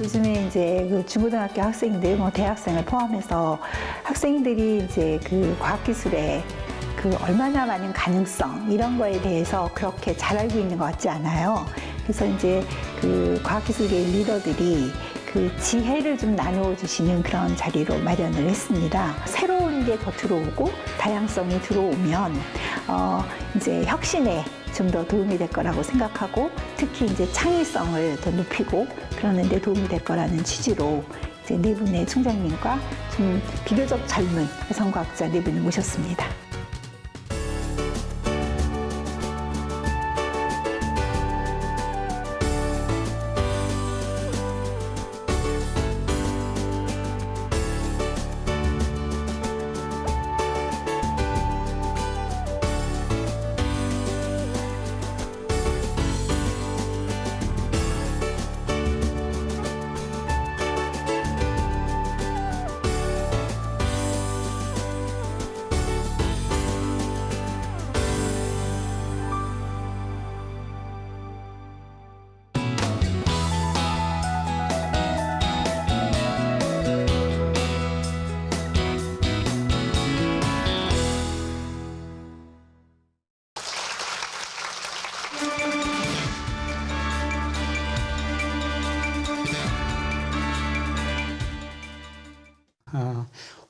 요즘에 이제 그 중고등학교 학생들, 뭐 대학생을 포함해서 학생들이 이제 그 과학기술에 그 얼마나 많은 가능성 이런 거에 대해서 그렇게 잘 알고 있는 것 같지 않아요. 그래서 이제 그 과학기술계 리더들이 그 지혜를 좀 나누어 주시는 그런 자리로 마련을 했습니다. 새로운 게 더 들어오고 다양성이 들어오면 이제 혁신에 좀 더 도움이 될 거라고 생각하고 특히 이제 창의성을 더 높이고 그러는 데 도움이 될 거라는 취지로 이제 네 분의 총장님과 좀 비교적 젊은 여성과학자 네 분을 모셨습니다.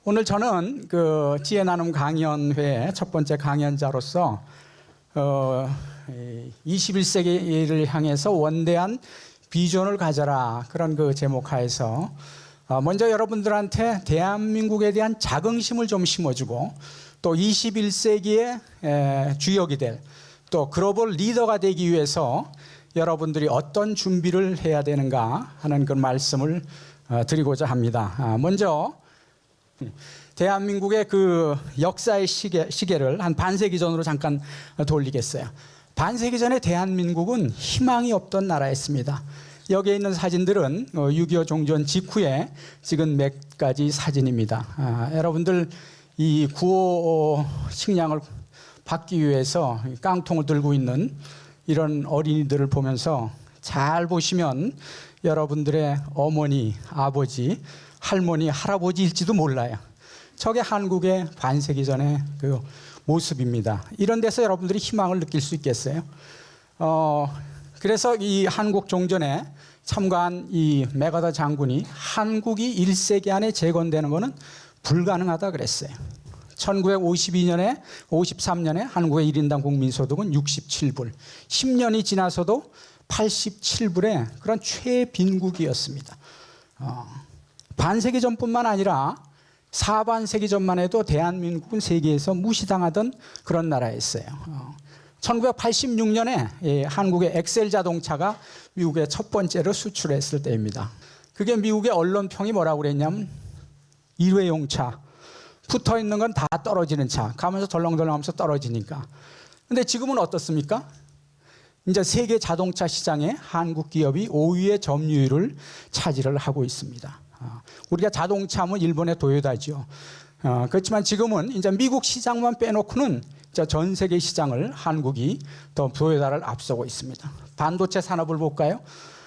오늘 저는 그 지혜 나눔 강연회 첫 번째 강연자로서 21세기를 향해서 원대한 비전을 가져라 그런 그 제목 하에서 먼저 여러분들한테 대한민국에 대한 자긍심을 좀 심어주고 또 21세기의 주역이 될 또 글로벌 리더가 되기 위해서 여러분들이 어떤 준비를 해야 되는가 하는 그 말씀을 드리고자 합니다. 먼저 대한민국의 그 역사의 시계를 한 반세기 전으로 잠깐 돌리겠어요. 반세기 전에 대한민국은 희망이 없던 나라였습니다. 여기에 있는 사진들은 6.25 종전 직후에 찍은 몇 가지 사진입니다. 여러분들 이 구호 식량을 받기 위해서 깡통을 들고 있는 이런 어린이들을 보면서 잘 보시면 여러분들의 어머니, 아버지, 할머니, 할아버지일지도 몰라요. 저게 한국의 반세기 전의 그 모습입니다. 이런 데서 여러분들이 희망을 느낄 수 있겠어요? 그래서 이 한국 종전에 참가한 이 메가더 장군이 한국이 1세기 안에 재건되는 것은 불가능하다 그랬어요. 1952년에 53년에 한국의 1인당 국민소득은 67불, 10년이 지나서도 87불의 그런 최빈국이었습니다. 반세기 전뿐만 아니라 사반세기 전만 해도 대한민국은 세계에서 무시당하던 그런 나라였어요. 1986년에 한국의 엑셀 자동차가 미국에 첫 번째로 수출했을 때입니다. 그게 미국의 언론평이 뭐라고 그랬냐면 일회용 차, 붙어있는 건 다 떨어지는 차, 가면서 덜렁덜렁 하면서 떨어지니까. 근데 지금은 어떻습니까? 이제 세계 자동차 시장에 한국 기업이 5위의 점유율을 차지를 하고 있습니다. 우리가 자동차 하면 일본의 도요타죠. 그렇지만 지금은 이제 미국 시장만 빼놓고는 전 세계 시장을 한국이 더 도요타를 앞서고 있습니다. 반도체 산업을 볼까요?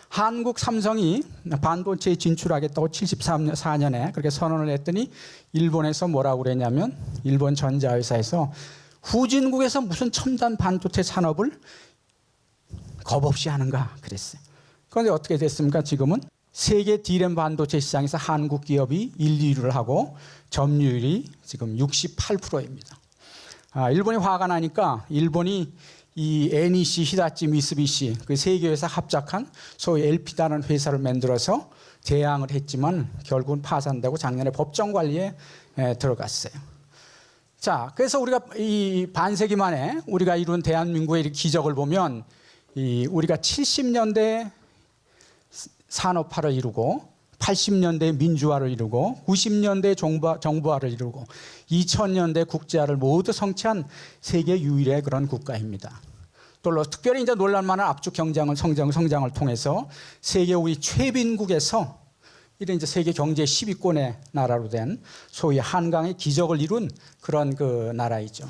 한국 삼성이 반도체에 진출하겠다고 74년에 그렇게 선언을 했더니 일본에서 뭐라고 그랬냐면 일본 전자회사에서 후진국에서 무슨 첨단 반도체 산업을 겁없이 하는가 그랬어요. 그런데 어떻게 됐습니까? 지금은 세계 D램 반도체 시장에서 한국 기업이 1, 2위를 하고 점유율이 지금 68%입니다. 일본이 화가 나니까 일본이 이 NEC, 히다치, 미쓰비시 그 세 개 회사 합작한 소위 LP다는 회사를 만들어서 대항을 했지만 결국은 파산되고 작년에 법정 관리에 들어갔어요. 자, 그래서 우리가 이 반세기 만에 우리가 이룬 대한민국의 기적을 보면 우리가 70년대 산업화를 이루고 80년대 민주화를 이루고 90년대 정부화를 이루고 2000년대 국제화를 모두 성취한 세계 유일의 그런 국가입니다. 또 특별히 이제 놀랄만한 압축 성장을 통해서 세계 우리 최빈국에서 이런 이제 세계 경제 10위권의 나라로 된 소위 한강의 기적을 이룬 그런 그 나라이죠.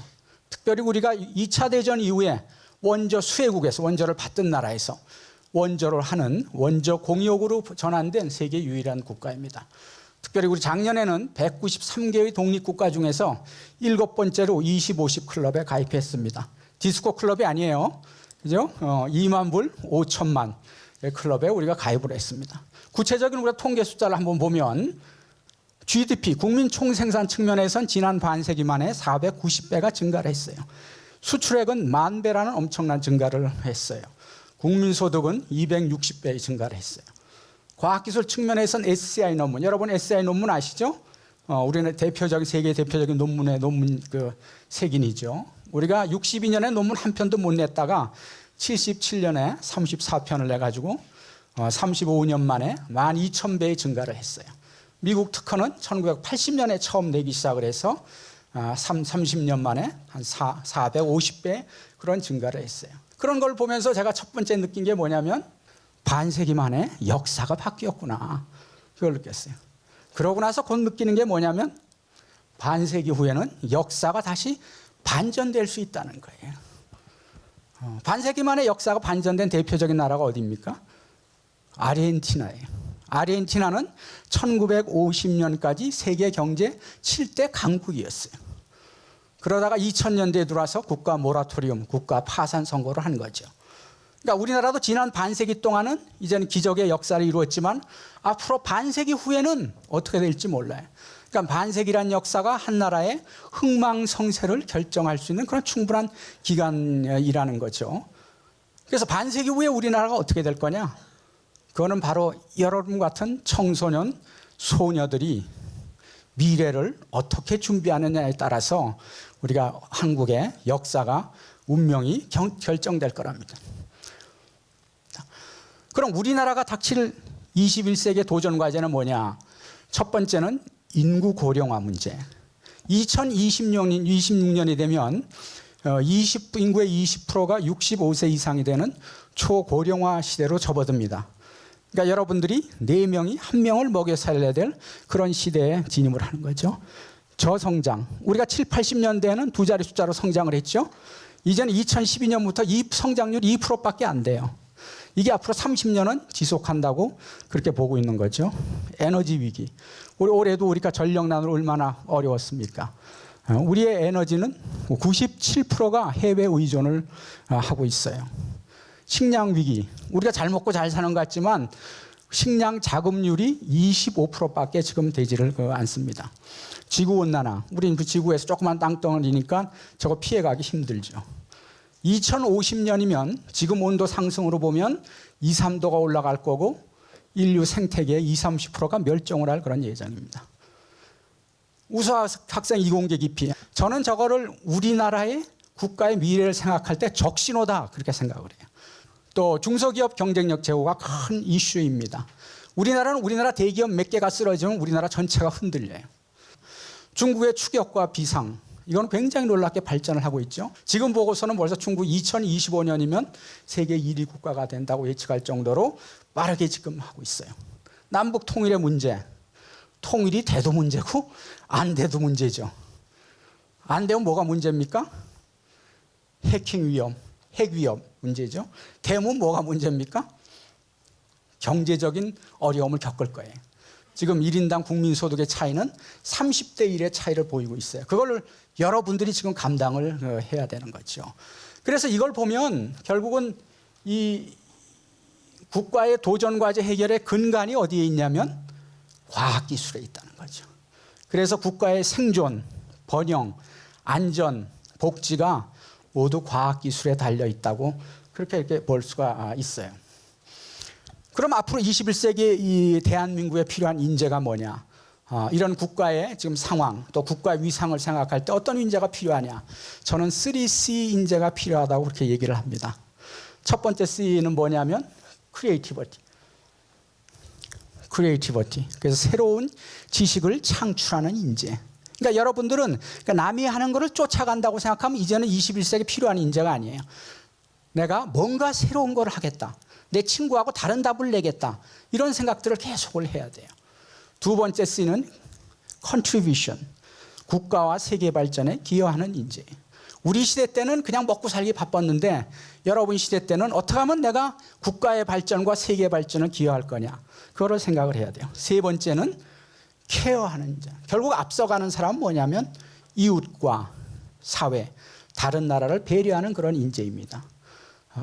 특별히 우리가 2차 대전 이후에 원조 수혜국에서 원조를 받던 나라에서 원조를 하는 원조 공역으로 전환된 세계 유일한 국가입니다. 특별히 우리 작년에는 193개의 독립국가 중에서 7번째로 20-50 클럽에 가입했습니다. 디스코 클럽이 아니에요. 그죠? 2만 불 5천만 클럽에 우리가 가입을 했습니다. 구체적인 우리가 통계 숫자를 한번 보면 GDP, 국민 총생산 측면에선 지난 반세기 만에 490배가 증가를 했어요. 수출액은 10,000배라는 엄청난 증가를 했어요. 국민소득은 260배의 증가를 했어요. 과학기술 측면에선 SCI 논문, 여러분 SCI 논문 아시죠? 우리는 대표적인 세계 대표적인 논문 그 색인이죠. 우리가 62년에 논문 한 편도 못 냈다가 77년에 34편을 내가지고 35년 만에 12,000배의 증가를 했어요. 미국 특허는 1980년에 처음 내기 시작을 해서 30년 만에 한 450배 그런 증가를 했어요. 그런 걸 보면서 제가 첫 번째 느낀 게 뭐냐면 반세기 만에 역사가 바뀌었구나. 그걸 느꼈어요. 그러고 나서 곧 느끼는 게 뭐냐면 반세기 후에는 역사가 다시 반전될 수 있다는 거예요. 반세기 만에 역사가 반전된 대표적인 나라가 어디입니까? 아르헨티나예요. 아르헨티나는 1950년까지 세계 경제 7대 강국이었어요. 그러다가 2000년대에 들어와서 국가 모라토리움, 국가 파산 선고를 한 거죠. 그러니까 우리나라도 지난 반세기 동안은 이제는 기적의 역사를 이루었지만 앞으로 반세기 후에는 어떻게 될지 몰라요. 그러니까 반세기란 역사가 한 나라의 흥망성쇠를 결정할 수 있는 그런 충분한 기간이라는 거죠. 그래서 반세기 후에 우리나라가 어떻게 될 거냐? 그거는 바로 여러분 같은 청소년, 소녀들이 미래를 어떻게 준비하느냐에 따라서 우리가 한국의 역사가 운명이 결정될 거랍니다. 그럼 우리나라가 닥칠 21세기의 도전 과제는 뭐냐? 첫 번째는 인구 고령화 문제. 2026년이 되면 인구의 20%가 65세 이상이 되는 초고령화 시대로 접어듭니다. 그러니까 여러분들이 4명이 1명을 먹여 살려야 될 그런 시대에 진입을 하는 거죠. 저성장. 우리가 7, 80년대에는 두 자리 숫자로 성장을 했죠. 이제는 2012년부터 이 성장률이 2%밖에 안 돼요. 이게 앞으로 30년은 지속한다고 그렇게 보고 있는 거죠. 에너지 위기. 올해도 우리가 전력난으로 얼마나 어려웠습니까? 우리의 에너지는 97%가 해외 의존을 하고 있어요. 식량 위기. 우리가 잘 먹고 잘 사는 것 같지만 식량 자급률이 25%밖에 지금 되지를 않습니다. 지구온난화. 우리는 그 지구에서 조그만 땅덩어리니까 저거 피해가기 힘들죠. 2050년이면 지금 온도 상승으로 보면 2, 3도가 올라갈 거고 인류 생태계의 20, 30%가 멸종을 할 그런 예정입니다. 우수 학생 이공계 기피. 저는 저거를 우리나라의 국가의 미래를 생각할 때 적신호다 그렇게 생각을 해요. 또 중소기업 경쟁력 제고가 큰 이슈입니다. 우리나라는 우리나라 대기업 몇 개가 쓰러지면 우리나라 전체가 흔들려요. 중국의 추격과 비상. 이건 굉장히 놀랍게 발전을 하고 있죠. 지금 보고서는 벌써 중국 2025년이면 세계 1위 국가가 된다고 예측할 정도로 빠르게 지금 하고 있어요. 남북 통일의 문제. 통일이 돼도 문제고 안 돼도 문제죠. 안 되면 뭐가 문제입니까? 해킹 위험, 핵 위험 문제죠. 되면 뭐가 문제입니까? 경제적인 어려움을 겪을 거예요. 지금 1인당 국민소득의 차이는 30대 1의 차이를 보이고 있어요. 그걸 여러분들이 지금 감당을 해야 되는 거죠. 그래서 이걸 보면 결국은 이 국가의 도전과제 해결의 근간이 어디에 있냐면 과학기술에 있다는 거죠. 그래서 국가의 생존, 번영, 안전, 복지가 모두 과학기술에 달려있다고 그렇게 이렇게 볼 수가 있어요. 그럼 앞으로 21세기 이 대한민국에 필요한 인재가 뭐냐? 이런 국가의 지금 상황 또 국가의 위상을 생각할 때 어떤 인재가 필요하냐? 저는 3C 인재가 필요하다고 그렇게 얘기를 합니다. 첫 번째 C는 뭐냐면 크리에이티비티. 그래서 새로운 지식을 창출하는 인재. 그러니까 여러분들은 남이 하는 것을 쫓아간다고 생각하면 이제는 21세기 필요한 인재가 아니에요. 내가 뭔가 새로운 걸 하겠다. 내 친구하고 다른 답을 내겠다. 이런 생각들을 계속을 해야 돼요. 두 번째 C는 contribution. 국가와 세계 발전에 기여하는 인재. 우리 시대 때는 그냥 먹고 살기 바빴는데 여러분 시대 때는 어떻게 하면 내가 국가의 발전과 세계의 발전을 기여할 거냐. 그거를 생각을 해야 돼요. 세 번째는 케어하는 자. 결국 앞서가는 사람은 뭐냐면 이웃과 사회, 다른 나라를 배려하는 그런 인재입니다.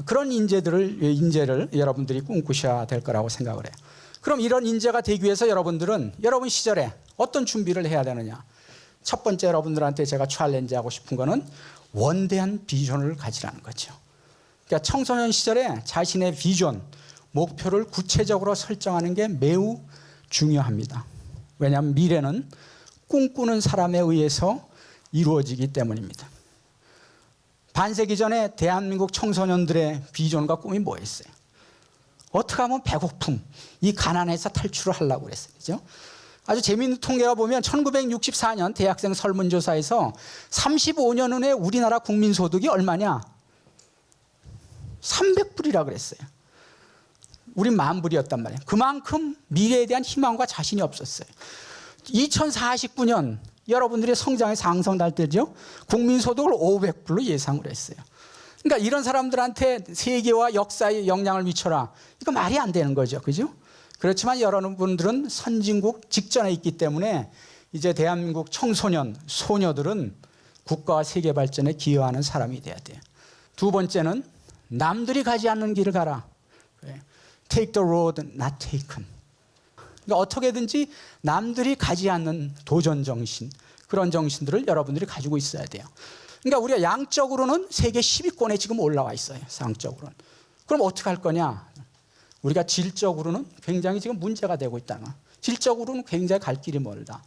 그런 인재를 여러분들이 꿈꾸셔야 될 거라고 생각을 해요. 그럼 이런 인재가 되기 위해서 여러분들은 여러분 시절에 어떤 준비를 해야 되느냐. 첫 번째 여러분들한테 제가 챌린지하고 싶은 거는 원대한 비전을 가지라는 거죠. 그러니까 청소년 시절에 자신의 비전, 목표를 구체적으로 설정하는 게 매우 중요합니다. 왜냐하면 미래는 꿈꾸는 사람에 의해서 이루어지기 때문입니다. 반세기 전에 대한민국 청소년들의 비전과 꿈이 뭐였어요? 어떻게 하면 배고픔, 이 가난에서 탈출을 하려고 그랬어요. 그죠? 아주 재미있는 통계가 보면 1964년 대학생 설문조사에서 35년 후에 우리나라 국민소득이 얼마냐? 300불이라 그랬어요. 우린 10,000불이었단 말이에요. 그만큼 미래에 대한 희망과 자신이 없었어요. 2049년 여러분들의 성장의 상승할 때죠. 국민소득을 500불로 예상을 했어요. 그러니까 이런 사람들한테 세계와 역사에 영향을 미쳐라. 이거 말이 안 되는 거죠. 그죠? 그렇지만 여러분들은 선진국 직전에 있기 때문에 이제 대한민국 청소년, 소녀들은 국가와 세계 발전에 기여하는 사람이 돼야 돼요. 두 번째는 남들이 가지 않는 길을 가라. Take the road not taken. 그러니까 어떻게든지 남들이 가지 않는 도전 정신, 그런 정신들을 여러분들이 가지고 있어야 돼요. 그러니까 우리가 양적으로는 세계 10위권에 지금 올라와 있어요. 상적으로는. 그럼 어떻게 할 거냐? 우리가 질적으로는 굉장히 지금 문제가 되고 있다는 거야. 질적으로는 굉장히 갈 길이 멀다.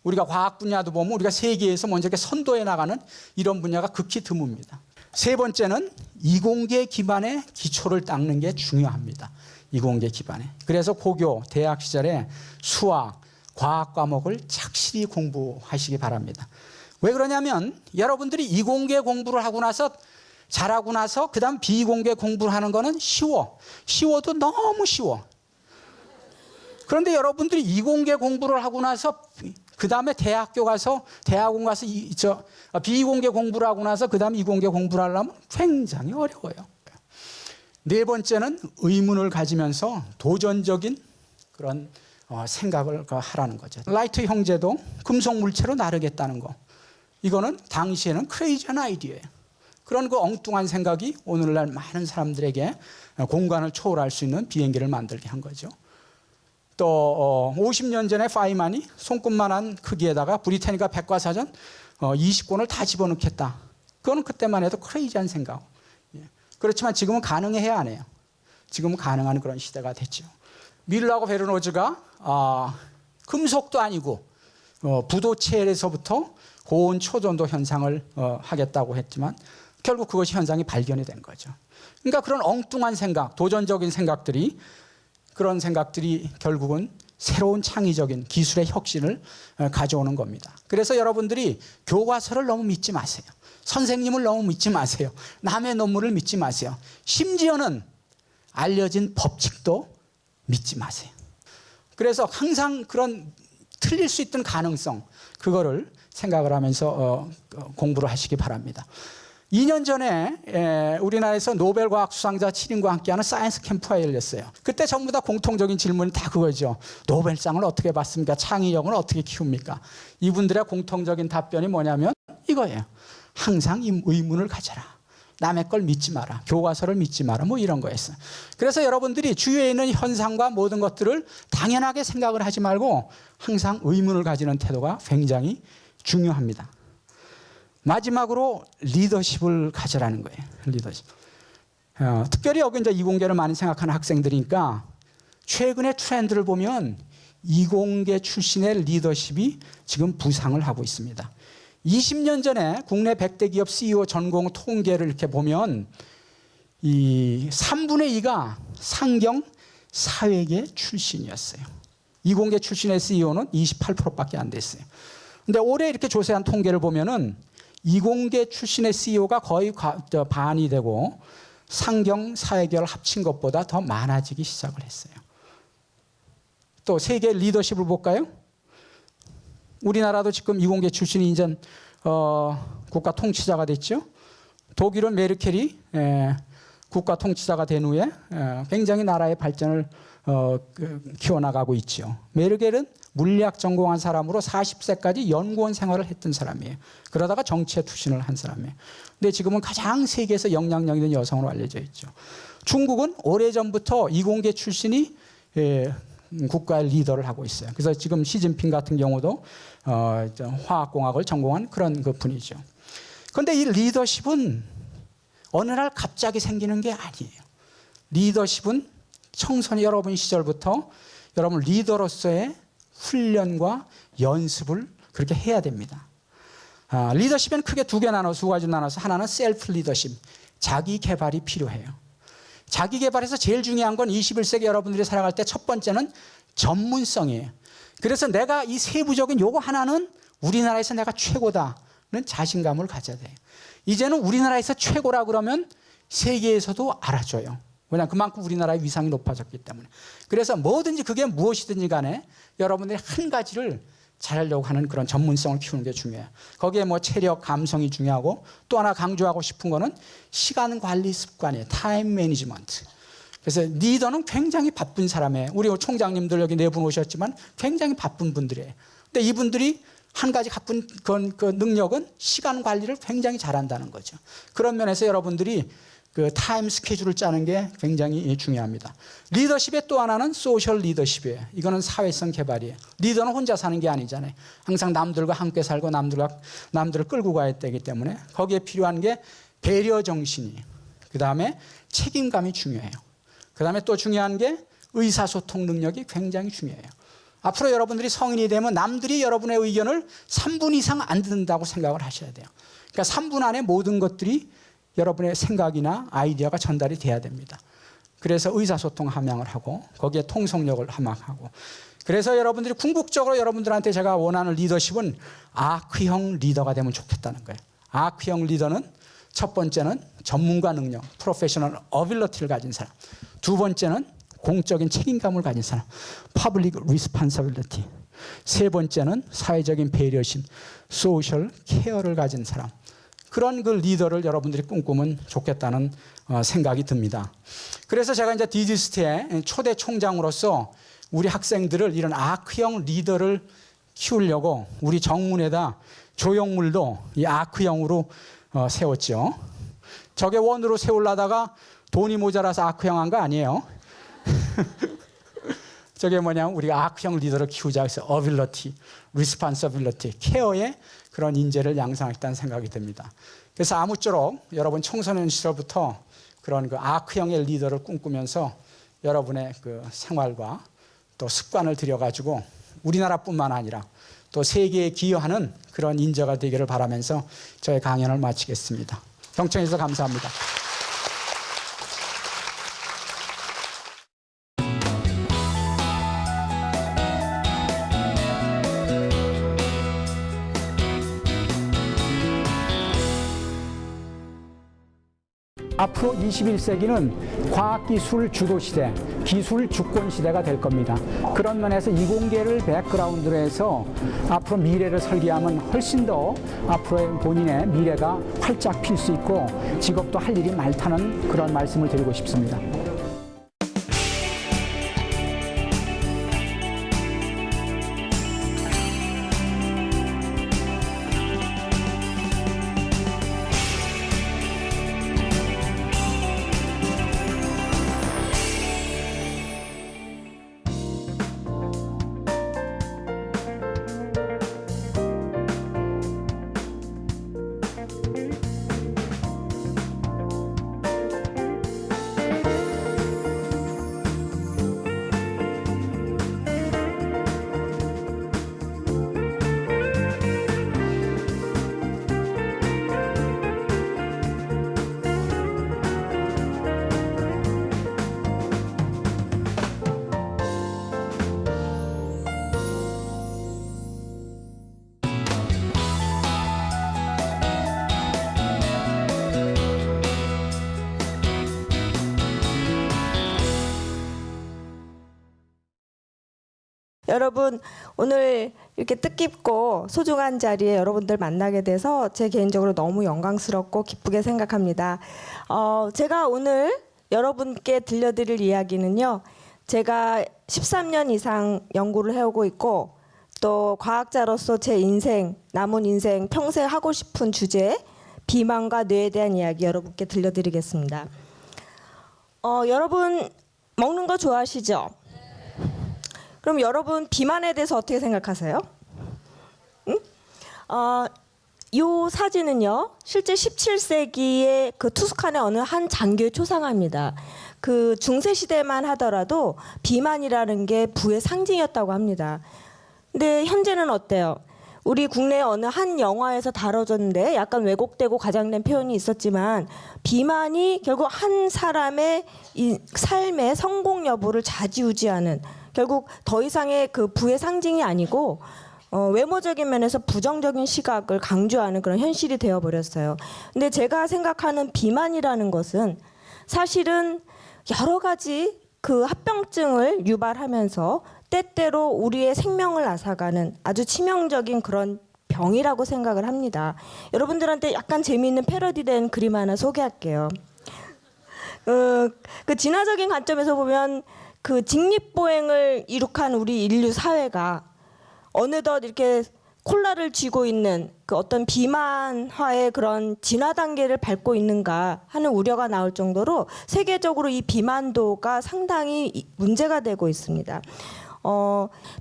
우리가 과학 분야도 보면 우리가 세계에서 먼저 이렇게 선도해 나가는 이런 분야가 극히 드뭅니다. 세 번째는 이공계 기반의 기초를 닦는 게 중요합니다. 이공계 기반에. 그래서 고교, 대학 시절에 수학, 과학 과목을 착실히 공부하시기 바랍니다. 왜 그러냐면 여러분들이 이공계 공부를 하고 나서 잘하고 나서 그다음 비공계 공부를 하는 거는 쉬워. 쉬워도 너무 쉬워. 그런데 여러분들이 이공계 공부를 하고 나서 그다음에 대학교 가서 대학원 가서 비공계 공부를 하고 나서 그다음 이공계 공부를 하려면 굉장히 어려워요. 네 번째는 의문을 가지면서 도전적인 그런 생각을 하라는 거죠. 라이트 형제도 금속 물체로 나르겠다는 거. 이거는 당시에는 크레이지한 아이디어예요. 그런 그 엉뚱한 생각이 오늘날 많은 사람들에게 공간을 초월할 수 있는 비행기를 만들게 한 거죠. 또 50년 전에 파이만이 손끝만한 크기에다가 브리타니카 백과사전 20권을 다 집어넣겠다. 그거는 그때만 해도 크레이지한 생각. 그렇지만 지금은 가능해야 안 해요. 지금은 가능한 그런 시대가 됐죠. 밀러하고 베르노즈가 금속도 아니고 부도체에서부터 고온 초전도 현상을 하겠다고 했지만 결국 그것이 현상이 발견이 된 거죠. 그러니까 그런 엉뚱한 생각, 도전적인 생각들이 그런 생각들이 결국은 새로운 창의적인 기술의 혁신을 가져오는 겁니다. 그래서 여러분들이 교과서를 너무 믿지 마세요. 선생님을 너무 믿지 마세요. 남의 논문을 믿지 마세요. 심지어는 알려진 법칙도 믿지 마세요. 그래서 항상 그런 틀릴 수 있던 가능성, 그거를 생각을 하면서 공부를 하시기 바랍니다. 2년 전에 우리나라에서 노벨 과학 수상자 7인과 함께하는 사이언스 캠프가 열렸어요. 그때 전부 다 공통적인 질문이 다 그거죠. 노벨상을 어떻게 받습니까? 창의력은 어떻게 키웁니까? 이분들의 공통적인 답변이 뭐냐면 이거예요. 항상 이 의문을 가져라. 남의 걸 믿지 마라. 교과서를 믿지 마라. 뭐 이런 거였어요. 그래서 여러분들이 주위에 있는 현상과 모든 것들을 당연하게 생각을 하지 말고 항상 의문을 가지는 태도가 굉장히 중요합니다. 마지막으로 리더십을 가져라는 거예요. 리더십. 특별히 여기 이제 이공계를 많이 생각하는 학생들이니까 최근의 트렌드를 보면 이공계 출신의 리더십이 지금 부상을 하고 있습니다. 20년 전에 국내 100대 기업 CEO 전공 통계를 이렇게 보면 이 3분의 2가 상경 사회계 출신이었어요. 이공계 출신의 CEO는 28%밖에 안 됐어요. 근데 올해 이렇게 조사한 통계를 보면은 이공계 출신의 CEO가 거의 반이 되고 상경 사회계를 합친 것보다 더 많아지기 시작을 했어요. 또 세계 리더십을 볼까요? 우리나라도 지금 이공계 출신이 이제 국가 통치자가 됐죠. 독일은 메르켈이 국가 통치자가 된 후에 굉장히 나라의 발전을 키워나가고 있죠. 메르켈은 물리학 전공한 사람으로 40세까지 연구원 생활을 했던 사람이에요. 그러다가 정치에 투신을 한 사람이에요. 근데 지금은 가장 세계에서 영향력 있는 여성으로 알려져 있죠. 중국은 오래전부터 이공계 출신이 국가의 리더를 하고 있어요. 그래서 지금 시진핑 같은 경우도 화학공학을 전공한 그런 그 분이죠. 그런데 이 리더십은 어느 날 갑자기 생기는 게 아니에요. 리더십은 청소년 여러분 시절부터 여러분 리더로서의 훈련과 연습을 그렇게 해야 됩니다. 리더십은 크게 두 가지 나눠서 하나는 셀프 리더십, 자기 개발이 필요해요. 자기 개발에서 제일 중요한 건 21세기 여러분들이 살아갈 때 첫 번째는 전문성이에요. 그래서 내가 이 세부적인 요거 하나는 우리나라에서 내가 최고다는 자신감을 가져야 돼요. 이제는 우리나라에서 최고라 그러면 세계에서도 알아줘요. 왜냐하면 그만큼 우리나라의 위상이 높아졌기 때문에. 그래서 뭐든지 그게 무엇이든지 간에 여러분들이 한 가지를 잘하려고 하는 그런 전문성을 키우는 게 중요해요. 거기에 뭐 체력, 감성이 중요하고 또 하나 강조하고 싶은 거는 시간 관리 습관이에요. 타임 매니지먼트. 그래서 리더는 굉장히 바쁜 사람이에요. 우리 총장님들 여기 네 분 오셨지만 굉장히 바쁜 분들이에요. 근데 이분들이 한 가지 갖춘 그 능력은 시간 관리를 굉장히 잘한다는 거죠. 그런 면에서 여러분들이 그 타임 스케줄을 짜는 게 굉장히 중요합니다. 리더십의 또 하나는 소셜 리더십이에요. 이거는 사회성 개발이에요. 리더는 혼자 사는 게 아니잖아요. 항상 남들과 함께 살고 남들을 끌고 가야 되기 때문에 거기에 필요한 게 배려 정신이에요. 그 다음에 책임감이 중요해요. 그 다음에 또 중요한 게 의사소통 능력이 굉장히 중요해요. 앞으로 여러분들이 성인이 되면 남들이 여러분의 의견을 3분 이상 안 듣는다고 생각을 하셔야 돼요. 그러니까 3분 안에 모든 것들이 여러분의 생각이나 아이디어가 전달이 돼야 됩니다. 그래서 의사소통 함양을 하고 거기에 통속력을 함양하고 그래서 여러분들이 궁극적으로 여러분들한테 제가 원하는 리더십은 아크형 리더가 되면 좋겠다는 거예요. 아크형 리더는 첫 번째는 전문가 능력, 프로페셔널 어빌리티를 가진 사람. 두 번째는 공적인 책임감을 가진 사람, 퍼블릭 리스폰서빌리티. 세 번째는 사회적인 배려심, 소셜 케어를 가진 사람. 그런 그 리더를 여러분들이 꿈꾸면 좋겠다는 생각이 듭니다. 그래서 제가 이제 디지스트의 초대 총장으로서 우리 학생들을 이런 아크형 리더를 키우려고 우리 정문에다 조형물도 이 아크형으로 세웠죠. 저게 원으로 세우려다가 돈이 모자라서 아크형 한 거 아니에요. 저게 뭐냐면 우리가 아크형 리더를 키우자 해서 어빌리티, 리스폰서빌리티, 케어의 그런 인재를 양성하겠다는 생각이 듭니다. 그래서 아무쪼록 여러분 청소년 시절부터 그런 그 아크형의 리더를 꿈꾸면서 여러분의 그 생활과 또 습관을 들여가지고 우리나라뿐만 아니라 또 세계에 기여하는 그런 인재가 되기를 바라면서 저의 강연을 마치겠습니다. 경청해 주셔서 감사합니다. 앞으로 21세기는 과학기술 주도시대, 기술 주권시대가 될 겁니다. 그런 면에서 이공계를 백그라운드로 해서 앞으로 미래를 설계하면 훨씬 더 앞으로의 본인의 미래가 활짝 필 수 있고 직업도 할 일이 많다는 그런 말씀을 드리고 싶습니다. 여러분 오늘 이렇게 뜻깊고 소중한 자리에 여러분들 만나게 돼서 제 개인적으로 너무 영광스럽고 기쁘게 생각합니다. 제가 오늘 여러분께 들려드릴 이야기는요. 제가 13년 이상 연구를 해오고 있고 또 과학자로서 제 인생, 남은 인생, 평생 하고 싶은 주제 비만과 뇌에 대한 이야기 여러분께 들려드리겠습니다. 여러분 먹는 거 좋아하시죠? 그럼 여러분 비만에 대해서 어떻게 생각하세요? 응? 이 사진은요 실제 17세기의 그 투스칸의 어느 한 장교의 초상화입니다. 그 중세 시대만 하더라도 비만이라는 게 부의 상징이었다고 합니다. 근데 현재는 어때요? 우리 국내 어느 한 영화에서 다뤄졌는데 약간 왜곡되고 과장된 표현이 있었지만 비만이 결국 한 사람의 이 삶의 성공 여부를 좌지우지하는 결국 더 이상의 그 부의 상징이 아니고 외모적인 면에서 부정적인 시각을 강조하는 그런 현실이 되어버렸어요. 근데 제가 생각하는 비만이라는 것은 사실은 여러 가지 그 합병증을 유발하면서 때때로 우리의 생명을 앗아가는 아주 치명적인 그런 병이라고 생각을 합니다. 여러분들한테 약간 재미있는 패러디된 그림 하나 소개할게요. 그 진화적인 관점에서 보면 그 직립보행을 이룩한 우리 인류 사회가 어느덧 이렇게 콜라를 쥐고 있는 그 어떤 비만화의 그런 진화 단계를 밟고 있는가 하는 우려가 나올 정도로 세계적으로 이 비만도가 상당히 문제가 되고 있습니다.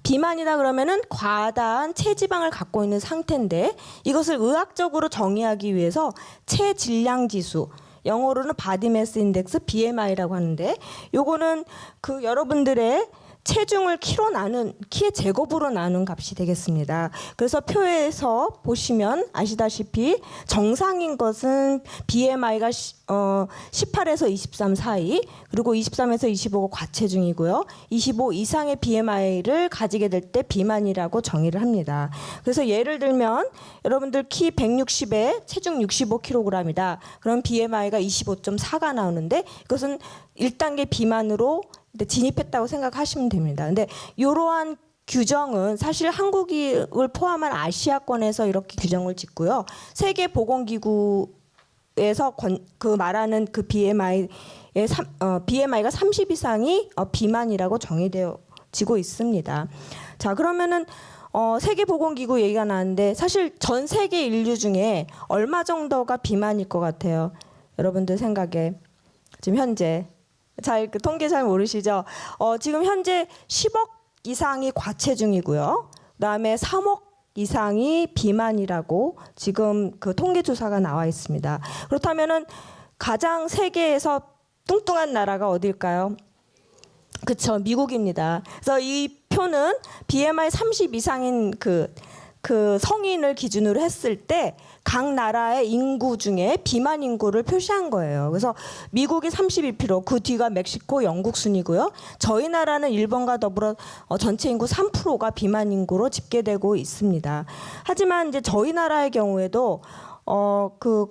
비만이다 그러면은 과다한 체지방을 갖고 있는 상태인데 이것을 의학적으로 정의하기 위해서 체질량 지수 영어로는 바디 매스 인덱스 BMI라고 하는데 요거는 그 여러분들의 체중을 키의 제곱으로 나눈 값이 되겠습니다. 그래서 표에서 보시면 아시다시피 정상인 것은 BMI가 18에서 23 사이 그리고 23에서 25가 과체중이고요. 25 이상의 BMI를 가지게 될 때 비만이라고 정의를 합니다. 그래서 예를 들면 여러분들 키 160에 체중 65kg이다. 그럼 BMI가 25.4가 나오는데 이것은 1단계 비만으로 진입했다고 생각하시면 됩니다. 근데 이러한 규정은 사실 한국을 포함한 아시아권에서 이렇게 규정을 짓고요. 세계보건기구에서 그 말하는 그 BMI가 30 이상이 비만이라고 정의되어지고 있습니다. 자, 그러면은 세계보건기구 얘기가 나왔는데 사실 전 세계 인류 중에 얼마 정도가 비만일 것 같아요? 여러분들 생각에 지금 현재 그 통계 잘 모르시죠? 지금 현재 10억 이상이 과체중이고요. 그다음에 3억 이상이 비만이라고 지금 그 통계 조사가 나와 있습니다. 그렇다면은 가장 세계에서 뚱뚱한 나라가 어딜까요? 그쵸, 미국입니다. 그래서 이 표는 BMI 30 이상인 그 성인을 기준으로 했을 때 각 나라의 인구 중에 비만 인구를 표시한 거예요. 그래서 미국이 31%, 그 뒤가 멕시코, 영국 순이고요. 저희 나라는 일본과 더불어 전체 인구 3%가 비만 인구로 집계되고 있습니다. 하지만 이제 저희 나라의 경우에도 그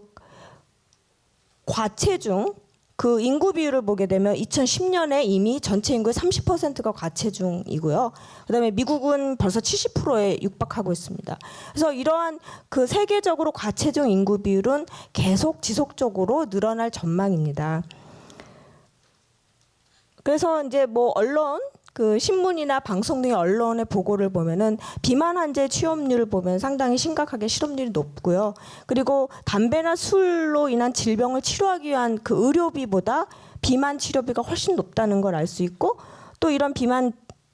과체중 그 인구 비율을 보게 되면 2010년에 이미 전체 인구의 30%가 과체중이고요. 그다음에 미국은 벌써 70%에 육박하고 있습니다. 그래서 이러한 그 세계적으로 과체중 인구 비율은 계속 지속적으로 늘어날 전망입니다. 그래서 이제 뭐 언론 그 신문이나 방송 등의 언론의 보고를 보면은 비만 환자의 취업률을 보면 상당히 심각하게 실업률이 높고요. 그리고 담배나 술로 인한 질병을 치료하기 위한 그 의료비보다 비만 치료비가 훨씬 높다는 걸 알 수 있고 또 이런 비만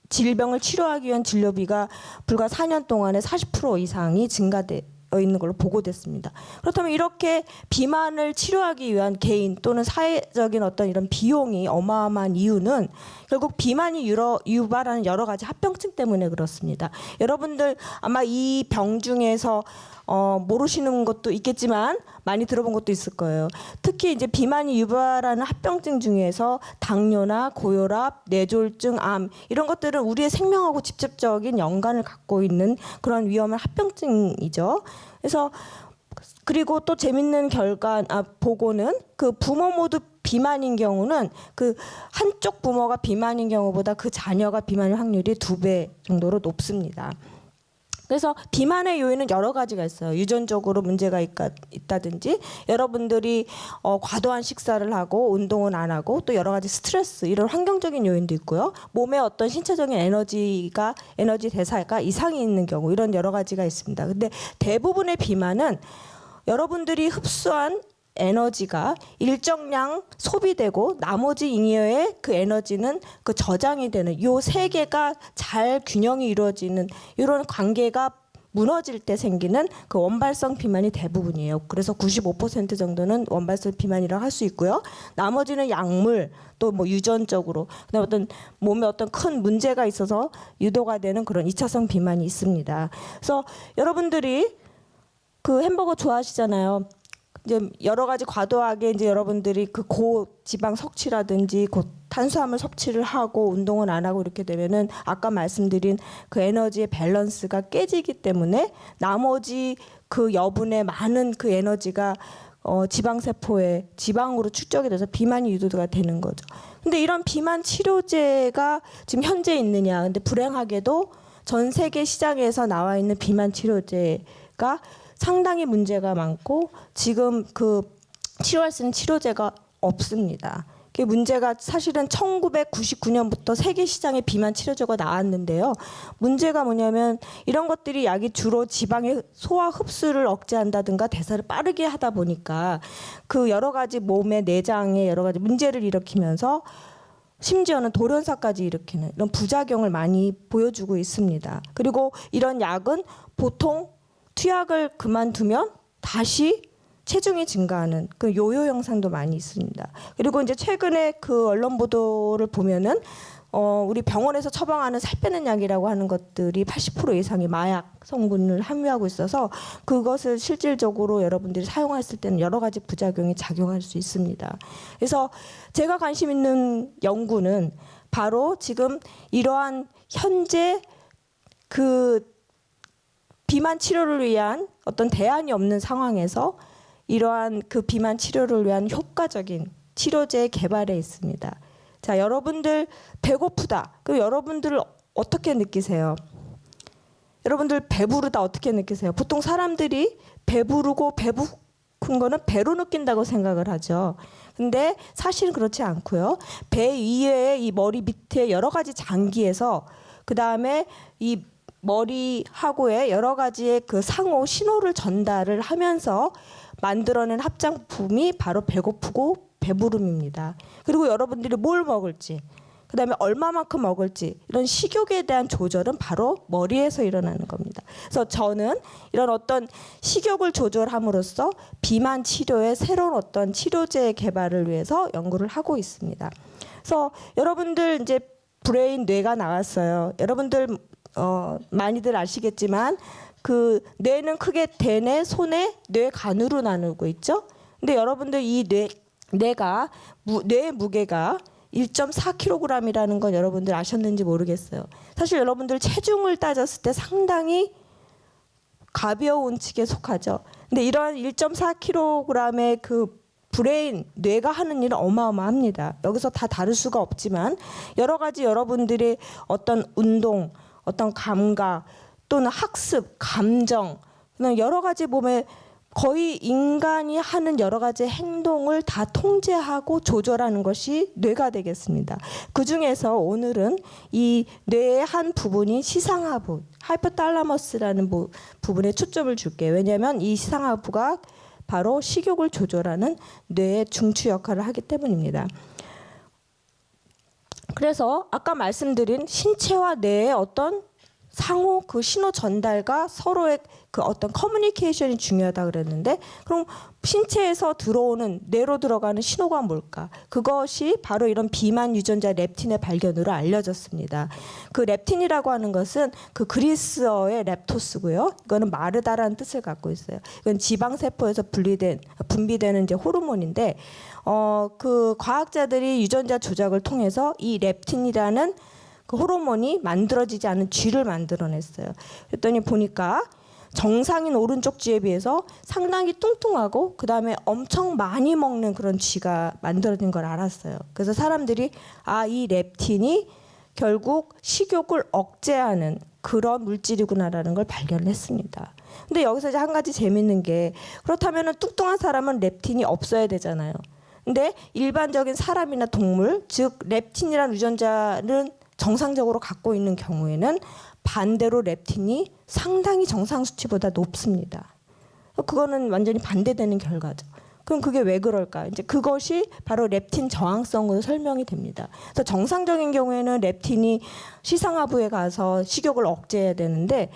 질병을 치료하기 위한 진료비가 불과 4년 동안에 40% 이상이 증가되어 있는 걸로 보고됐습니다. 그렇다면 이렇게 비만을 치료하기 위한 개인 또는 사회적인 어떤 이런 비용이 어마어마한 이유는 결국 비만이 유발하는 여러 가지 합병증 때문에 그렇습니다. 여러분들 아마 이 병 중에서 모르시는 것도 있겠지만 많이 들어본 것도 있을 거예요. 특히 이제 비만이 유발하는 합병증 중에서 당뇨나 고혈압, 뇌졸중, 암 이런 것들은 우리의 생명하고 직접적인 연관을 갖고 있는 그런 위험한 합병증이죠. 그래서 그리고 또 재밌는 보고는 그 부모 모두 비만인 경우는 그 한쪽 부모가 비만인 경우보다 그 자녀가 비만일 확률이 2배 정도로 높습니다. 그래서 비만의 요인은 여러 가지가 있어요. 유전적으로 문제가 있다든지 여러분들이 과도한 식사를 하고 운동은 안 하고 또 여러 가지 스트레스 이런 환경적인 요인도 있고요. 몸에 어떤 신체적인 에너지 대사가 이상이 있는 경우 이런 여러 가지가 있습니다. 근데 대부분의 비만은 여러분들이 흡수한 에너지가 일정량 소비되고 나머지 잉여의 그 에너지는 그 저장이 되는 요 세 개가 잘 균형이 이루어지는 이런 관계가 무너질 때 생기는 그 원발성 비만이 대부분이에요. 그래서 95% 정도는 원발성 비만이라고 할 수 있고요. 나머지는 약물 또 뭐 유전적으로 그다음에 어떤 몸에 어떤 큰 문제가 있어서 유도가 되는 그런 2차성 비만이 있습니다. 그래서 여러분들이 그 햄버거 좋아하시잖아요. 이제 여러 가지 과도하게 이제 여러분들이 그 고지방 섭취라든지 탄수화물 섭취를 하고 운동을 안 하고 이렇게 되면은 아까 말씀드린 그 에너지의 밸런스가 깨지기 때문에 나머지 그 여분의 많은 그 에너지가 지방 세포에 지방으로 축적이 돼서 비만이 유도가 되는 거죠. 근데 이런 비만 치료제가 지금 현재 있느냐? 근데 불행하게도 전 세계 시장에서 나와 있는 비만 치료제가 상당히 문제가 많고 지금 그 치료할 수 있는 치료제가 없습니다. 그 문제가 사실은 1999년부터 세계 시장에 비만 치료제가 나왔는데요. 문제가 뭐냐면 이런 것들이 약이 주로 지방의 소화 흡수를 억제한다든가 대사를 빠르게 하다 보니까 그 여러 가지 몸의 내장에 여러 가지 문제를 일으키면서 심지어는 돌연사까지 일으키는 이런 부작용을 많이 보여주고 있습니다. 그리고 이런 약은 보통 투약을 그만두면 다시 체중이 증가하는 그 요요 현상도 많이 있습니다. 그리고 이제 최근에 그 언론 보도를 보면은 우리 병원에서 처방하는 살 빼는 약이라고 하는 것들이 80% 이상이 마약 성분을 함유하고 있어서 그것을 실질적으로 여러분들이 사용했을 때는 여러 가지 부작용이 작용할 수 있습니다. 그래서 제가 관심 있는 연구는 바로 지금 이러한 현재 그 비만 치료를 위한 어떤 대안이 없는 상황에서 이러한 그 비만 치료를 위한 효과적인 치료제 개발에 있습니다. 자, 여러분들 배고프다. 그럼 여러분들 어떻게 느끼세요? 여러분들 배부르다 어떻게 느끼세요? 보통 사람들이 배부르고 배고픈 거는 배로 느낀다고 생각을 하죠. 근데 사실은 그렇지 않고요. 배 위에 이 머리 밑에 여러 가지 장기에서 그다음에 이 머리하고의 여러 가지의 그 상호 신호를 전달을 하면서 만들어낸 합장품이 바로 배고프고 배부름입니다. 그리고 여러분들이 뭘 먹을지, 그다음에 얼마만큼 먹을지 이런 식욕에 대한 조절은 바로 머리에서 일어나는 겁니다. 그래서 저는 이런 어떤 식욕을 조절함으로써 비만 치료의 새로운 어떤 치료제 개발을 위해서 연구를 하고 있습니다. 그래서 여러분들 이제 브레인 뇌가 나왔어요. 여러분들 많이들 아시겠지만 그 뇌는 크게 대뇌, 소뇌, 뇌간으로 나누고 있죠. 근데 여러분들 이 뇌가 뇌의 무게가 1.4kg이라는 건 여러분들 아셨는지 모르겠어요. 사실 여러분들 체중을 따졌을 때 상당히 가벼운 측에 속하죠. 근데 이러한 1.4kg의 그 브레인, 뇌가 하는 일은 어마어마합니다. 여기서 다 다룰 수가 없지만 여러 가지 여러분들의 어떤 운동, 어떤 감각 또는 학습, 감정 여러 가지 몸에 거의 인간이 하는 여러 가지 행동을 다 통제하고 조절하는 것이 뇌가 되겠습니다. 그중에서 오늘은 이 뇌의 한 부분인 시상하부, 하이포탈라머스라는 부분에 초점을 줄게요. 왜냐하면 이 시상하부가 바로 식욕을 조절하는 뇌의 중추 역할을 하기 때문입니다. 그래서 아까 말씀드린 신체와 뇌의 어떤 상호 그 신호 전달과 서로의 그 어떤 커뮤니케이션이 중요하다 그랬는데 그럼 신체에서 들어오는 뇌로 들어가는 신호가 뭘까? 그것이 바로 이런 비만 유전자 렙틴의 발견으로 알려졌습니다. 그 렙틴이라고 하는 것은 그 그리스어의 렙토스고요. 이거는 마르다라는 뜻을 갖고 있어요. 이건 지방 세포에서 분비되는 이제 호르몬인데 그 과학자들이 유전자 조작을 통해서 이 렙틴이라는 그 호르몬이 만들어지지 않은 쥐를 만들어냈어요. 그랬더니 보니까 정상인 오른쪽 쥐에 비해서 상당히 뚱뚱하고 그다음에 엄청 많이 먹는 그런 쥐가 만들어진 걸 알았어요. 그래서 사람들이 이 렙틴이 결국 식욕을 억제하는 그런 물질이구나라는 걸 발견을 했습니다. 근데 여기서 이제 한 가지 재밌는 게, 그렇다면 뚱뚱한 사람은 렙틴이 없어야 되잖아요. 근데 일반적인 사람이나 동물, 즉 렙틴이라는 유전자는 정상적으로 갖고 있는 경우에는 반대로 렙틴이 상당히 정상 수치보다 높습니다. 그거는 완전히 반대되는 결과죠. 그럼 그게 왜 그럴까? 이제 그것이 바로 렙틴 저항성으로 설명이 됩니다. 그래서 정상적인 경우에는 렙틴이 시상하부에 가서 식욕을 억제해야 되는데,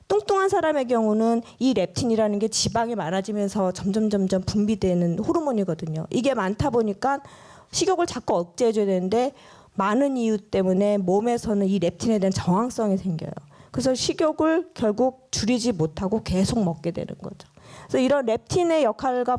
뚱뚱한 사람의 경우는 이 렙틴이라는 게 지방이 많아지면서 점점 분비되는 호르몬이거든요. 이게 많다 보니까 식욕을 자꾸 억제해줘야 되는데 많은 이유 때문에 몸에서는 이 렙틴에 대한 저항성이 생겨요. 그래서 식욕을 결국 줄이지 못하고 계속 먹게 되는 거죠. 그래서 이런 렙틴의 역할과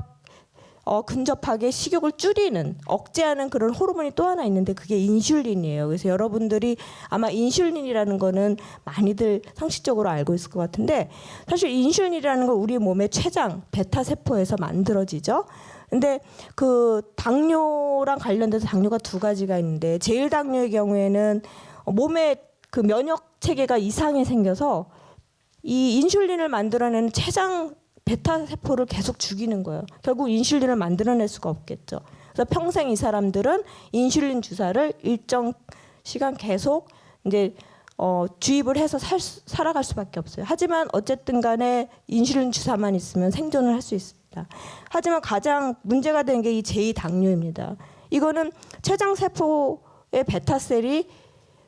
근접하게 식욕을 줄이는, 억제하는 그런 호르몬이 또 하나 있는데 그게 인슐린이에요. 그래서 여러분들이 아마 인슐린이라는 거는 많이들 상식적으로 알고 있을 것 같은데, 사실 인슐린이라는 건 우리 몸의 췌장 베타 세포에서 만들어지죠. 근데 그 당뇨랑 관련돼서 당뇨가 두 가지가 있는데, 제일 당뇨의 경우에는 몸에 그 면역 체계가 이상이 생겨서 이 인슐린을 만들어내는 췌장 베타 세포를 계속 죽이는 거예요. 결국 인슐린을 만들어낼 수가 없겠죠. 그래서 평생 이 사람들은 인슐린 주사를 일정 시간 계속 이제 주입을 해서 살아갈 수밖에 없어요. 하지만 어쨌든 간에 인슐린 주사만 있으면 생존을 할 수 있습니다. 하지만 가장 문제가 되는 게 이 제2당뇨입니다. 이거는 췌장 세포의 베타셀이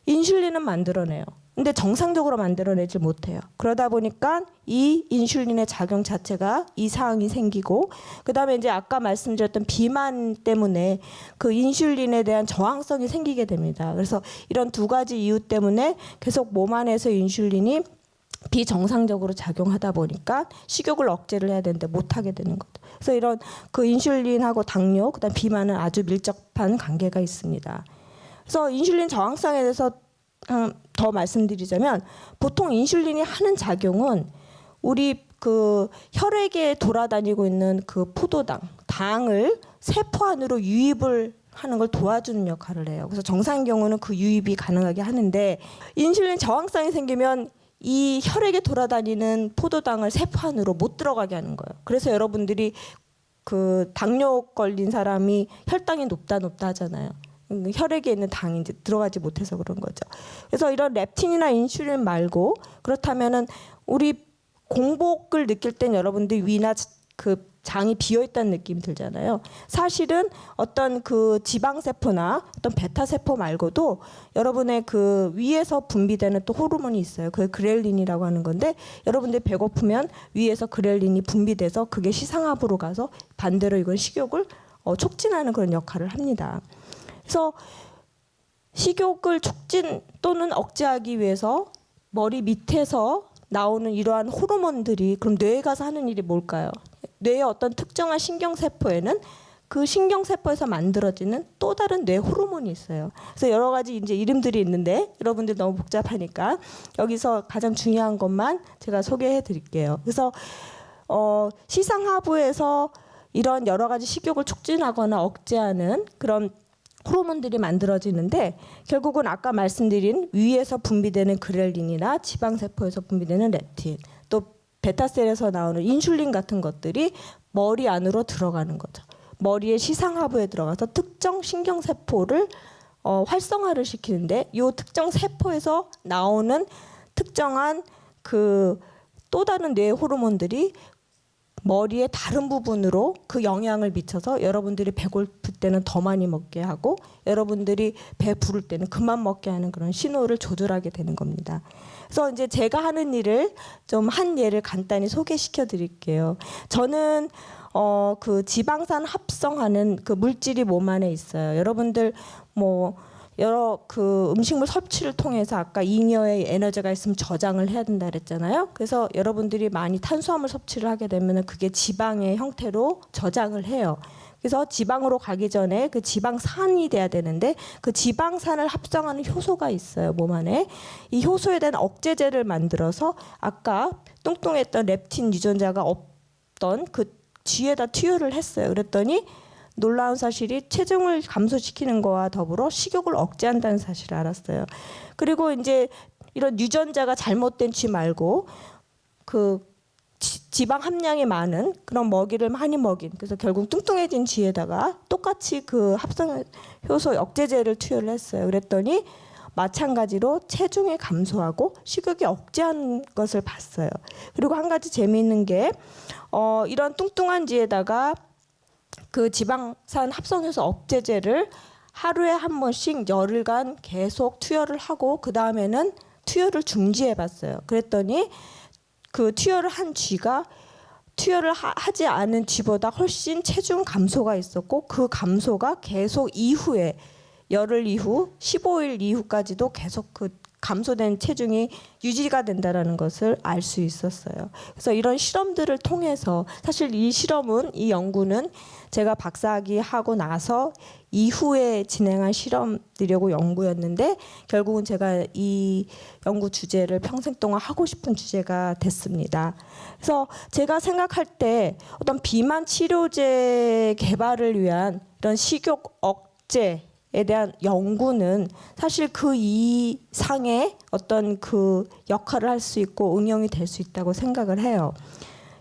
인슐린은 만들어내요. 근데 정상적으로 만들어내지 못해요. 그러다 보니까 이 인슐린의 작용 자체가 이상이 생기고, 그다음에 이제 아까 말씀드렸던 비만 때문에 그 인슐린에 대한 저항성이 생기게 됩니다. 그래서 이런 두 가지 이유 때문에 계속 몸 안에서 인슐린이 비정상적으로 작용하다 보니까 식욕을 억제를 해야 되는데 못하게 되는 거죠. 그래서 이런 그 인슐린하고 당뇨, 그다음 비만은 아주 밀접한 관계가 있습니다. 그래서 인슐린 저항성에 대해서 더 말씀드리자면, 보통 인슐린이 하는 작용은 우리 그 혈액에 돌아다니고 있는 그 포도당, 당을 세포 안으로 유입을 하는 걸 도와주는 역할을 해요. 그래서 정상인 경우는 그 유입이 가능하게 하는데, 인슐린 저항성이 생기면 이 혈액에 돌아다니는 포도당을 세포 안으로 못 들어가게 하는 거예요. 그래서 여러분들이 그 당뇨 걸린 사람이 혈당이 높다 하잖아요. 혈액에 있는 당이 이제 들어가지 못해서 그런 거죠. 그래서 이런 렙틴이나 인슐린 말고, 그렇다면은 우리 공복을 느낄 땐 여러분들 위나 그 장이 비어 있다는 느낌이 들잖아요. 사실은 어떤 그 지방 세포나 어떤 베타 세포 말고도 여러분의 그 위에서 분비되는 또 호르몬이 있어요. 그게 그렐린이라고 하는 건데, 여러분들 배고프면 위에서 그렐린이 분비돼서 그게 시상하부로 가서 반대로 이건 식욕을 촉진하는 그런 역할을 합니다. 그래서 식욕을 촉진 또는 억제하기 위해서 머리 밑에서 나오는 이러한 호르몬들이, 그럼 뇌에 가서 하는 일이 뭘까요? 뇌의 어떤 특정한 신경세포에는 그 신경세포에서 만들어지는 또 다른 뇌 호르몬이 있어요. 그래서 여러 가지 이제 이름들이 있는데 여러분들 너무 복잡하니까 여기서 가장 중요한 것만 제가 소개해 드릴게요. 그래서 시상하부에서 이런 여러 가지 식욕을 촉진하거나 억제하는 그런 호르몬들이 만들어지는데, 결국은 아까 말씀드린 위에서 분비되는 그렐린이나 지방세포에서 분비되는 렙틴, 또 베타셀에서 나오는 인슐린 같은 것들이 머리 안으로 들어가는 거죠. 머리의 시상하부에 들어가서 특정 신경세포를 활성화를 시키는데, 이 특정 세포에서 나오는 특정한 그 또 다른 뇌 호르몬들이 머리의 다른 부분으로 그 영향을 미쳐서 여러분들이 배고플 때는 더 많이 먹게 하고, 여러분들이 배 부를 때는 그만 먹게 하는 그런 신호를 조절하게 되는 겁니다. 그래서 이제 제가 하는 일을 좀 한 예를 간단히 소개시켜 드릴게요. 저는 그 지방산 합성하는 그 물질이 몸 안에 있어요. 여러분들 뭐 여러 그 음식물 섭취를 통해서 아까 잉여의 에너지가 있으면 저장을 해야 된다 그랬잖아요. 그래서 여러분들이 많이 탄수화물 섭취를 하게 되면 그게 지방의 형태로 저장을 해요. 그래서 지방으로 가기 전에 그 지방산이 돼야 되는데 그 지방산을 합성하는 효소가 있어요, 몸 안에. 이 효소에 대한 억제제를 만들어서 아까 뚱뚱했던 렙틴 유전자가 없던 그 쥐에다 투여를 했어요. 그랬더니 놀라운 사실이 체중을 감소시키는 거와 더불어 식욕을 억제한다는 사실을 알았어요. 그리고 이제 이런 유전자가 잘못된 쥐 말고 그 지방 함량이 많은 그런 먹이를 많이 먹인, 그래서 결국 뚱뚱해진 쥐에다가 똑같이 그 합성 효소 억제제를 투여를 했어요. 그랬더니 마찬가지로 체중이 감소하고 식욕이 억제한 것을 봤어요. 그리고 한 가지 재미있는 게 이런 뚱뚱한 쥐에다가 그 지방산 합성효소 억제제를 하루에 한 번씩 열흘간 계속 투여를 하고 그 다음에는 투여를 중지해봤어요. 그랬더니 그 투여를 한 쥐가 투여를 하지 않은 쥐보다 훨씬 체중 감소가 있었고 그 감소가 계속 이후에 열흘 이후 15일 이후까지도 계속 그 감소된 체중이 유지가 된다라는 것을 알 수 있었어요. 그래서 이런 실험들을 통해서 사실 이 실험은 이 연구는 제가 박사학위 하고 나서 이후에 진행한 실험들이고 연구였는데 결국은 제가 이 연구 주제를 평생 동안 하고 싶은 주제가 됐습니다. 그래서 제가 생각할 때 어떤 비만 치료제 개발을 위한 이런 식욕 억제 에 대한 연구는 사실 그 이상의 어떤 그 역할을 할 수 있고 응용이 될 수 있다고 생각을 해요.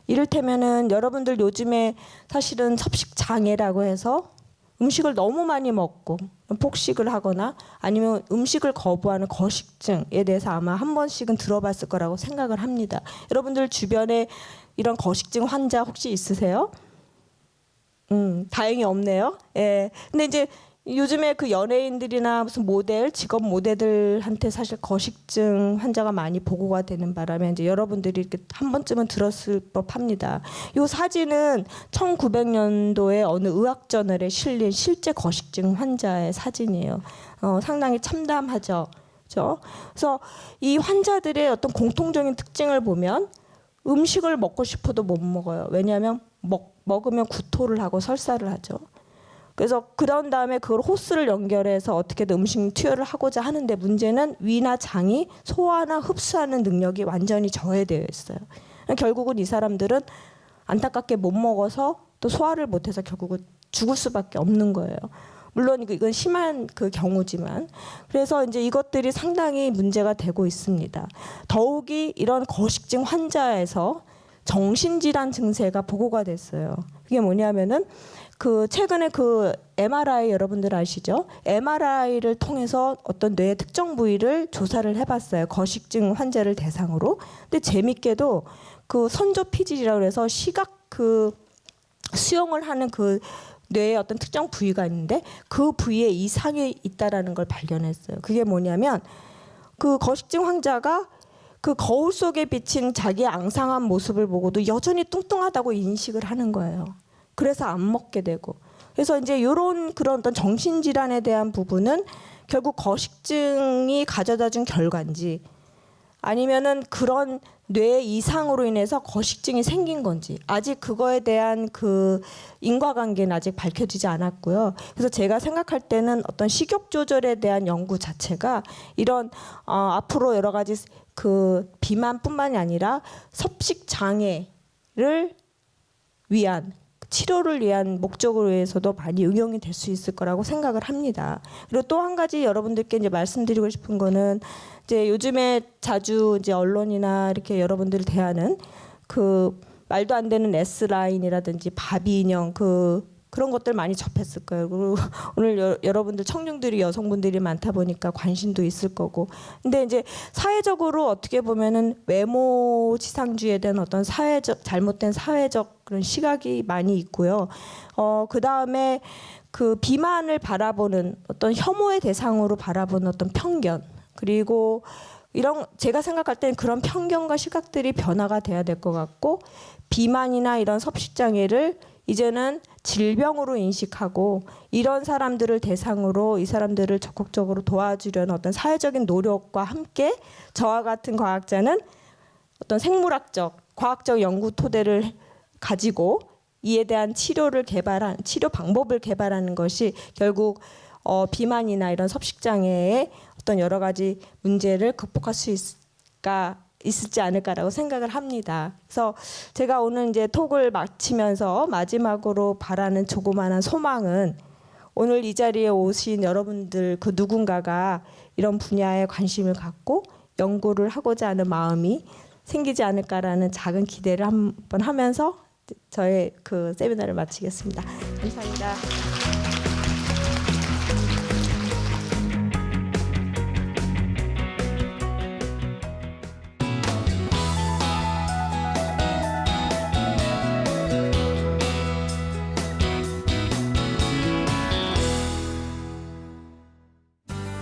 이를테면은 여러분들 요즘에 사실은 섭식 장애라고 해서 음식을 너무 많이 먹고 폭식을 하거나 아니면 음식을 거부하는 거식증에 대해서 아마 한 번씩은 들어봤을 거라고 생각을 합니다. 여러분들 주변에 이런 거식증 환자 혹시 있으세요? 다행히 없네요. 예. 근데 이제 요즘에 그 연예인들이나 무슨 모델, 직업 모델들한테 사실 거식증 환자가 많이 보고가 되는 바람에 이제 여러분들이 이렇게 한 번쯤은 들었을 법합니다. 이 사진은 1900년도에 어느 의학저널에 실린 실제 거식증 환자의 사진이에요. 상당히 참담하죠. 그렇죠? 그래서 이 환자들의 어떤 공통적인 특징을 보면 음식을 먹고 싶어도 못 먹어요. 왜냐하면 먹으면 구토를 하고 설사를 하죠. 그래서 그런 다음에 그걸 호스를 연결해서 어떻게든 음식 투여를 하고자 하는데 문제는 위나 장이 소화나 흡수하는 능력이 완전히 저해되어 있어요. 결국은 이 사람들은 안타깝게 못 먹어서 또 소화를 못해서 결국은 죽을 수밖에 없는 거예요. 물론 이건 심한 그 경우지만 그래서 이제 이것들이 상당히 문제가 되고 있습니다. 더욱이 이런 거식증 환자에서 정신질환 증세가 보고가 됐어요. 그게 뭐냐면은 그 최근에 그 MRI 여러분들 아시죠? MRI를 통해서 어떤 뇌의 특정 부위를 조사를 해봤어요. 거식증 환자를 대상으로. 근데 재밌게도 그 선조피질이라고 해서 시각 그 수용을 하는 그 뇌의 어떤 특정 부위가 있는데 그 부위에 이상이 있다라는 걸 발견했어요. 그게 뭐냐면 그 거식증 환자가 그 거울 속에 비친 자기의 앙상한 모습을 보고도 여전히 뚱뚱하다고 인식을 하는 거예요. 그래서 안 먹게 되고. 그래서 이제 이런 그런 어떤 정신질환에 대한 부분은 결국 거식증이 가져다준 결과인지 아니면은 그런 뇌 이상으로 인해서 거식증이 생긴 건지 아직 그거에 대한 그 인과관계는 아직 밝혀지지 않았고요. 그래서 제가 생각할 때는 어떤 식욕 조절에 대한 연구 자체가 이런 앞으로 여러 가지 그 비만뿐만이 아니라 섭식 장애를 위한 치료를 위한 목적으로 해서도 많이 응용이 될 수 있을 거라고 생각을 합니다. 그리고 또 한 가지 여러분들께 이제 말씀드리고 싶은 거는 이제 요즘에 자주 이제 언론이나 이렇게 여러분들을 대하는 그 말도 안 되는 S라인이라든지 바비 인형 그런 것들 많이 접했을 거예요. 그리고 오늘 여러분들 청중들이 여성분들이 많다 보니까 관심도 있을 거고. 근데 이제 사회적으로 어떻게 보면은 외모 지상주의에 대한 어떤 잘못된 사회적 그런 시각이 많이 있고요. 그 다음에 그 비만을 바라보는 어떤 혐오의 대상으로 바라보는 어떤 편견 그리고 이런 제가 생각할 때는 그런 편견과 시각들이 변화가 돼야 될 것 같고 비만이나 이런 섭식장애를 이제는 질병으로 인식하고 이런 사람들을 대상으로 이 사람들을 적극적으로 도와주려는 어떤 사회적인 노력과 함께 저와 같은 과학자는 어떤 생물학적, 과학적 연구 토대를 가지고 이에 대한 치료 방법을 개발하는 것이 결국 비만이나 이런 섭식장애의 어떤 여러 가지 문제를 극복할 수 있을지 않을까라고 생각을 합니다. 그래서 제가 오늘 이제 톡을 마치면서 마지막으로 바라는 조그마한 소망은 오늘 이 자리에 오신 여러분들 그 누군가가 이런 분야에 관심을 갖고 연구를 하고자 하는 마음이 생기지 않을까라는 작은 기대를 한번 하면서 저의 그 세미나를 마치겠습니다. 감사합니다.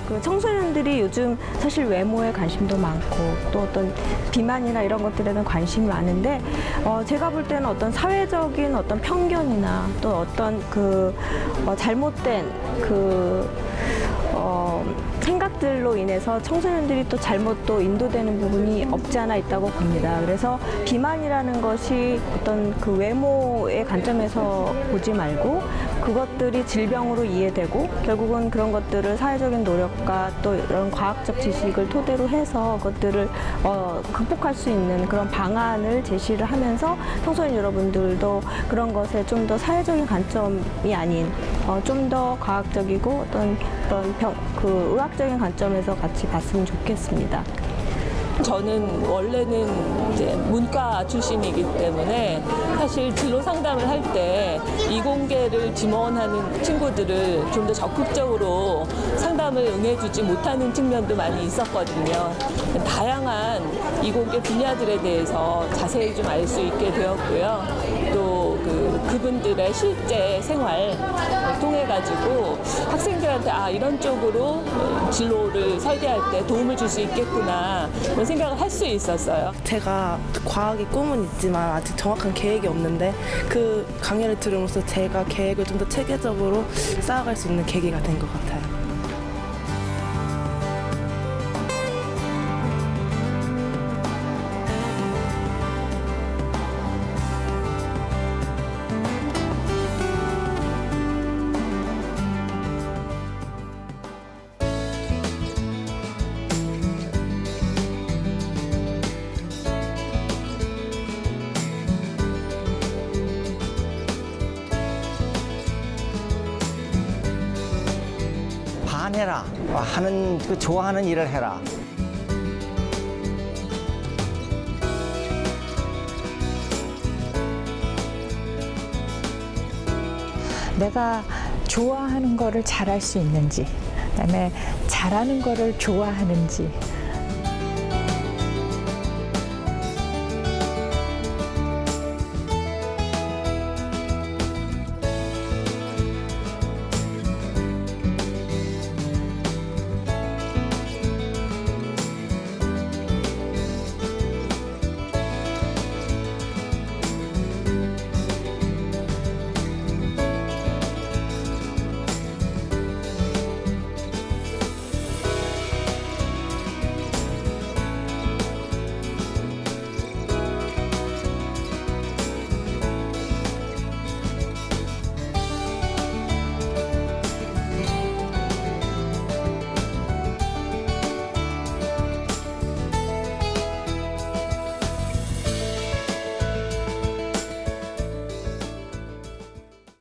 그 청소년들이 요즘 사실 외모에 관심도 많고 또 어떤 비만이나 이런 것들에는 관심이 많은데 제가 볼 때는 어떤 사회적인 어떤 편견이나 또 어떤 그 잘못된 그 생각들로 인해서 청소년들이 또 잘못 또 인도되는 부분이 없지 않아 있다고 봅니다. 그래서 비만이라는 것이 어떤 그 외모의 관점에서 보지 말고 그것들이 질병으로 이해되고 결국은 그런 것들을 사회적인 노력과 또 이런 과학적 지식을 토대로 해서 그것들을 극복할 수 있는 그런 방안을 제시를 하면서 청소년 여러분들도 그런 것에 좀 더 사회적인 관점이 아닌 좀 더 과학적이고 어떤 그런 의학적인 관점에서 같이 봤으면 좋겠습니다. 저는 원래는 이제 문과 출신이기 때문에 사실 진로 상담을 할 때 이공계를 지원하는 친구들을 좀 더 적극적으로 상담을 응해주지 못하는 측면도 많이 있었거든요. 다양한 이공계 분야들에 대해서 자세히 좀 알 수 있게 되었고요. 또 그분들의 실제 생활을 통해 가지고 학생들한테 이런 쪽으로 진로를 설계할 때 도움을 줄 수 있겠구나 그런 생각을 할 수 있었어요. 제가 과학의 꿈은 있지만 아직 정확한 계획이 없는데 그 강연을 들으면서 제가 계획을 좀 더 체계적으로 쌓아갈 수 있는 계기가 된 것 같아요. 반해라. 좋아하는 일을 해라. 내가 좋아하는 거를 잘할 수 있는지, 그다음에 잘하는 거를 좋아하는지,